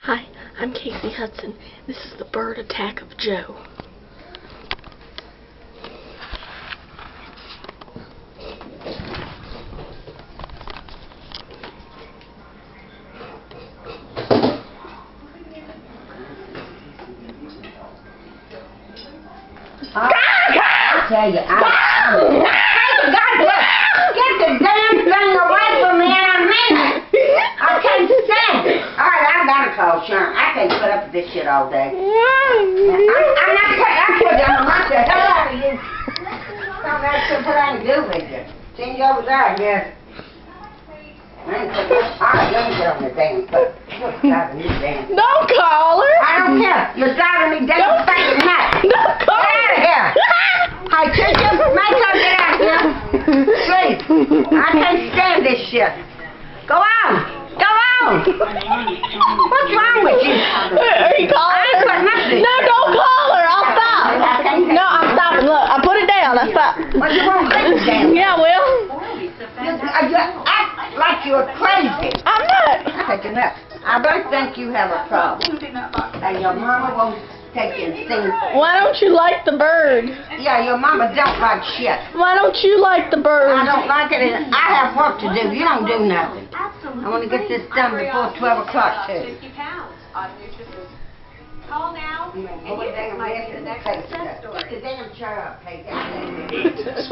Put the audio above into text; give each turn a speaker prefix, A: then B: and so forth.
A: Hi, I'm Casey Hudson. This is the bird attack of Joe.
B: I tell you, get the damn thing away from me in a minute. I can't stand it. All right, I gotta call Sharon. I can't put up with this shit all day. I'm not putting up with it. I'm not the hell out of you. Don't have what I can do with you. Send you over there, I guess. All right, let me get on the damn foot. What's driving you damn?
A: Don't call her!
B: I don't care. You're driving me damn fucking nuts.
A: Don't call
B: Get out of here. Hey, could you make her get out of here? Please. I can't stand this shit. Go on. Go on. What's wrong with you?
A: Are you calling
B: I ain't
A: her?
B: putting up with
A: No,
B: this.
A: don't call her. I'll stop. No, I'm stopping. Look, I put it down. I stopped.
B: Well, you won't put it down.
A: Yeah, well.
B: You act like you're crazy.
A: I'm not.
B: Take a nap. I don't think you have a problem. And your mama won't take you and sing.
A: Why don't you like the bird?
B: Yeah, your mama don't like shit.
A: Why don't you like the bird?
B: I don't like it, and I have work to do. You don't do nothing. I want to get this done before 12 o'clock, too.
C: 50 pounds on Nutrisys. Call now and
B: What
C: you
B: damn
C: might be the next success
B: Get
C: story.
B: the damn chair up, take that.